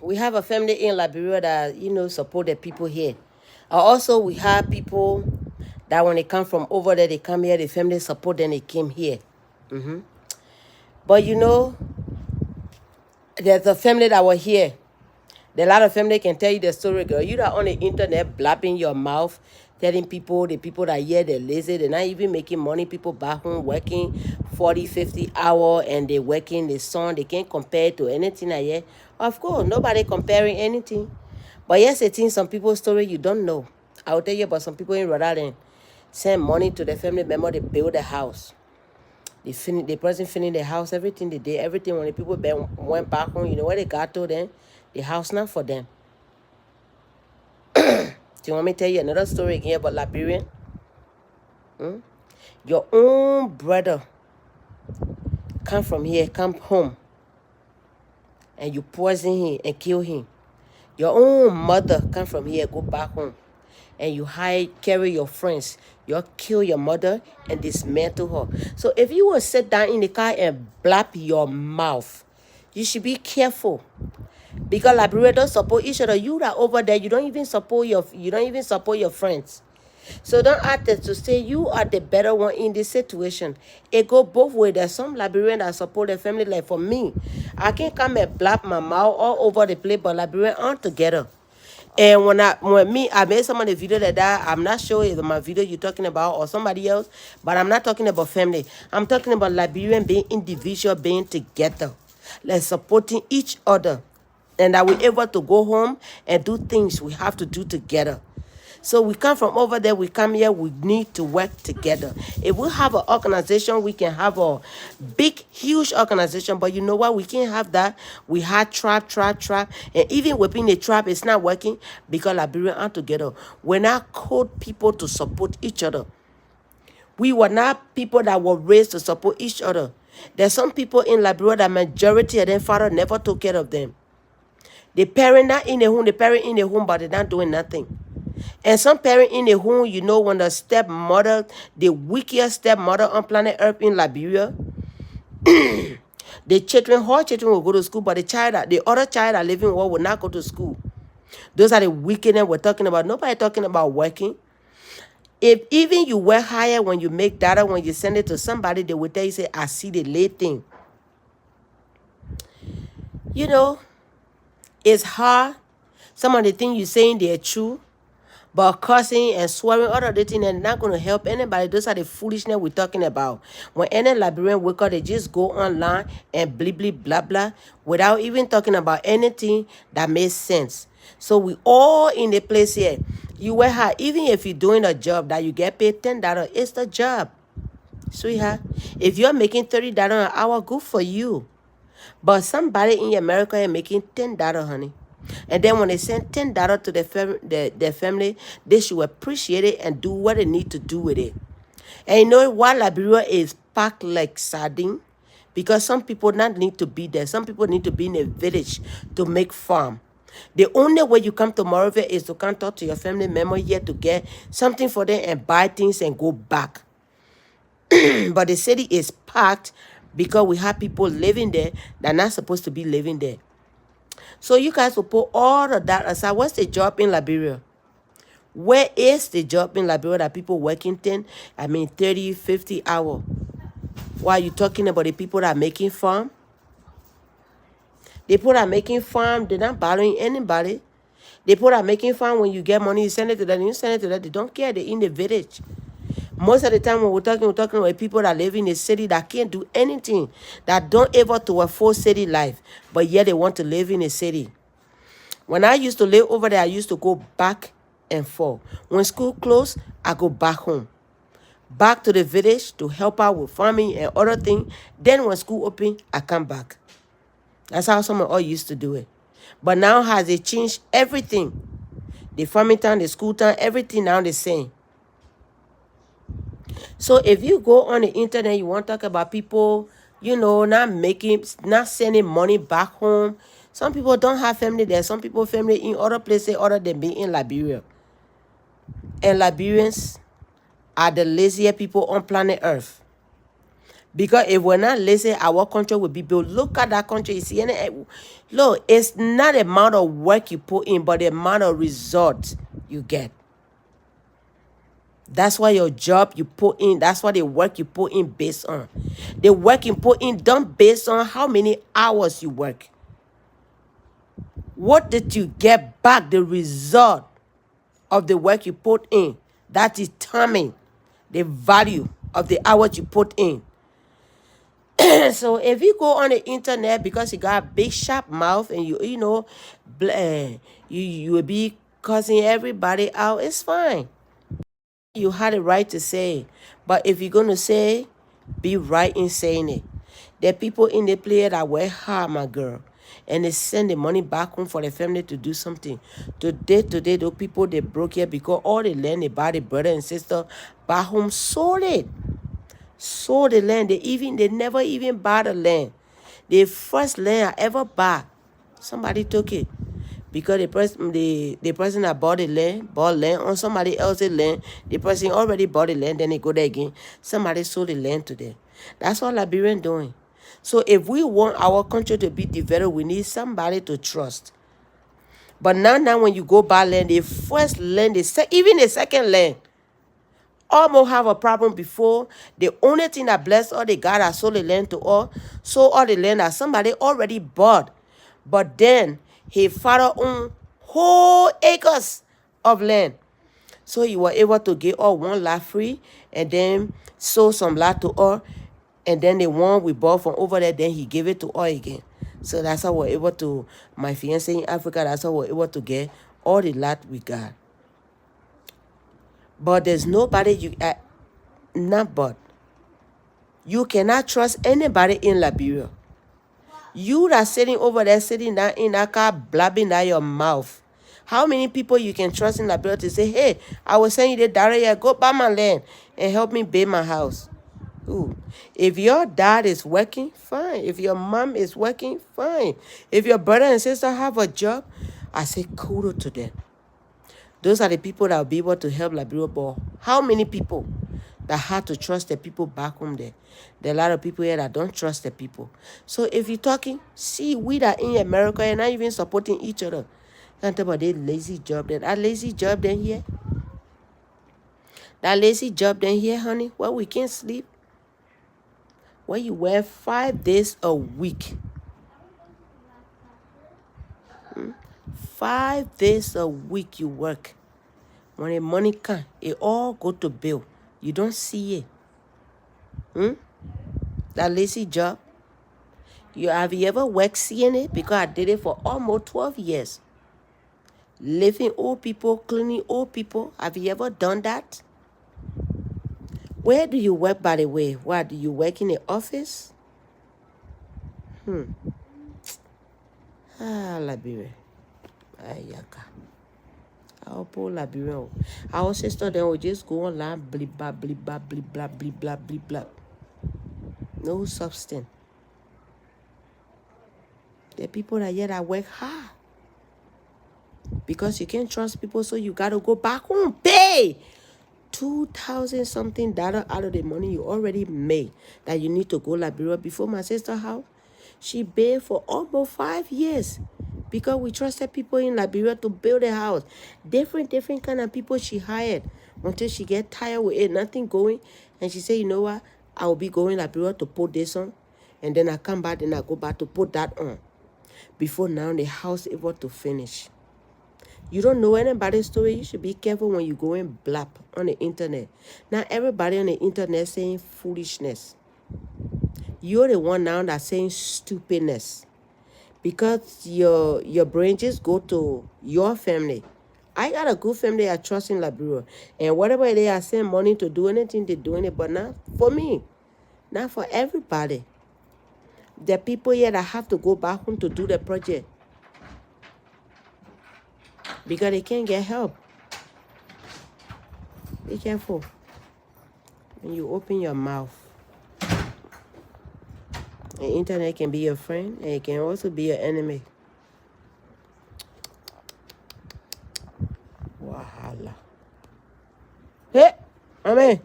we have a family in Liberia that, support the people here. Also, we have people that when they come from over there, they come here, the family support them, they came here. But there's a family that were here. A lot of family can tell you the story, girl. You that on the internet blabbing your mouth, telling people, the people that here, they're lazy, they're not even making money. People back home working 40, 50 hours and they're working the sun. They can't compare it to anything I hear. Of course, nobody comparing anything. But yes, it's in some people's story you don't know. I'll tell you about some people in Rhode Island send money to the family member, they build a house. The person finished the house, everything they did, everything. When the people went back home, you know what they got to them? The house not for them. Do you want me to tell you another story again about Liberian? Your own brother come from here, come home, and you poison him and kill him. Your own mother come from here, go back home, and you carry your friends. You kill your mother and dismantle her. So if you will sit down in the car and blab your mouth, you should be careful. Because Liberia don't support each other. You are over there, you don't even support your friends. So don't act to say you are the better one in this situation. It go both ways. There's some Liberian that support their family. Like for me, I can't come and blab my mouth all over the place, but Liberian aren't together. And when I made some of the video that I'm not sure if my video you're talking about or somebody else, but I'm not talking about family. I'm talking about Liberian being individual, being together, like supporting each other, and that we're able to go home and do things we have to do together. So we come from over there, we come here, we need to work together. If we have an organization, we can have a big, huge organization, but you know what? We can't have that. We had trap. And even within the trap, it's not working because Liberians aren't together. We're not called people to support each other. We were not people that were raised to support each other. There's some people in Liberia that majority of their father never took care of them. The parent not in the home, the parent in the home, but they're not doing nothing. And some parent in the home, when the stepmother, the wickedest stepmother on planet Earth in Liberia, her children will go to school, but the other child that living world will not go to school. Those are the wickedness we're talking about. Nobody talking about working. If even you work higher when you make data, when you send it to somebody, they will tell you, say, I see the late thing. It's hard. Some of the things you're saying, they're true. But cursing and swearing, all of the things, are not going to help anybody. Those are the foolishness we're talking about. When any Liberian wake up, they just go online and blah, blah, without even talking about anything that makes sense. So we all in the place here. You work hard. Even if you're doing a job that you get paid $10, it's the job, sweetheart. If you're making $30 an hour, good for you. But somebody in America is making $10, honey. And then when they send $10 to their family, they should appreciate it and do what they need to do with it. And you know why Liberia is packed like sardine? Because some people not need to be there. Some people need to be in a village to make farm. The only way you come to Monrovia is to come talk to your family member here to get something for them and buy things and go back. But the city is packed because we have people living there that are not supposed to be living there. So you guys will put all of that aside. What's the job in Liberia? Where is the job in Liberia that people working 30, 50 hours? While you talking about the people that are making farm? The people that are making farm, they're not bothering anybody. The people that are making farm, when you get money, you send it to them, you send it to them. They don't care. They're in the village. Most of the time when we're talking about people that live in the city that can't do anything, that don't able to afford city life, but yet they want to live in a city. When I used to live over there, I used to go back and forth. When school closed, I go back home. Back to the village to help out with farming and other things. Then when school opened, I come back. That's how some of us used to do it. But now has it changed everything? The farming town, the school town, everything now the same. So if you go on the internet, you want to talk about people, not sending money back home. Some people don't have family there. Some people family in other places other than being in Liberia. And Liberians are the laziest people on planet Earth. Because if we're not listening, our country will be built. Look at that country. You see, look, it's not the amount of work you put in, but the amount of results you get. That's why your job you put in, that's what the work you put in based on. The work you put in done based on how many hours you work. What did you get back? The result of the work you put in. That determines the value of the hours you put in. So if you go on the internet because you got a big sharp mouth and you know, you will be cussing everybody out, it's fine. You had the right to say, but if you're going to say, be right in saying it. There are people in the play that work hard, my girl, and they send the money back home for the family to do something. Today, those people, they broke here because all the land they buy, the brother and sister back home sold it. Sold the land. They never even bought the land. The first land I ever bought, somebody took it. Because the person that bought land on somebody else's land, the person already bought the land, then they go there again. Somebody sold the land to them. That's what Liberian doing. So if we want our country to be developed, we need somebody to trust. But now when you go buy land, the first land, even the second land, almost have a problem before. The only thing that blessed all the God that sold the land to all, sold all the land that somebody already bought. But then his father owned whole acres of land. So he was able to get all one lot free and then sold some lot to all. And then the one we bought from over there, then he gave it to all again. So that's how we're able to, my fiance in Africa, that's how we're able to get all the lot we got. But there's nobody you cannot trust anybody in Liberia. You that sitting over there, sitting down in that car, blabbing out your mouth. How many people you can trust in Liberia to say, hey, I will send you the dollar here, go buy my land and help me build my house? Ooh. If your dad is working, fine. If your mom is working, fine. If your brother and sister have a job, I say kudos to them. Those are the people that will be able to help Liberia. But how many people that had to trust the people back home there? There are a lot of people here that don't trust the people. So if you're talking, see, we that in America and not even supporting each other. Can't talk about that lazy job then. That lazy job then here. That lazy job then here, honey, where we can't sleep. Where you work 5 days a week. 5 days a week you work. When the money comes, it all go to bill. You don't see it. That lazy job. Have you ever worked seeing it? Because I did it for almost 12 years. Living old people, cleaning old people. Have you ever done that? Where do you work, by the way? Where do you work in the office? Liberia. Ayaka. Our poor Liberia. Our sister then will just go online, blip, blip, blip, blip, blip, blip, blip, blip, blip, blip. No substance. The people that here that work hard. Because you can't trust people, so you gotta go back home, pay $2,000 something out of the money you already made that you need to go Liberia. Before my sister house, she paid for almost 5 years because we trusted people in Liberia to build a house. Different kind of people she hired until she get tired with it, nothing going. And she said, you know what, I will be going Liberia to put this on. And then I come back and I go back to put that on. Before now, the house able to finish. You don't know anybody's story. You should be careful when you go and blab on the internet. Now, everybody on the internet saying foolishness. You're the one now that's saying stupidness. Because your brain just go to your family. I got a good family I trust in Liberia. And whatever they are sending money to do anything, they're doing it. But not for me. Not for everybody. There are people here that have to go back home to do the project. Because they can't get help. Be careful when you open your mouth. The internet can be your friend and it can also be your enemy. Wahala. Hey, Amen.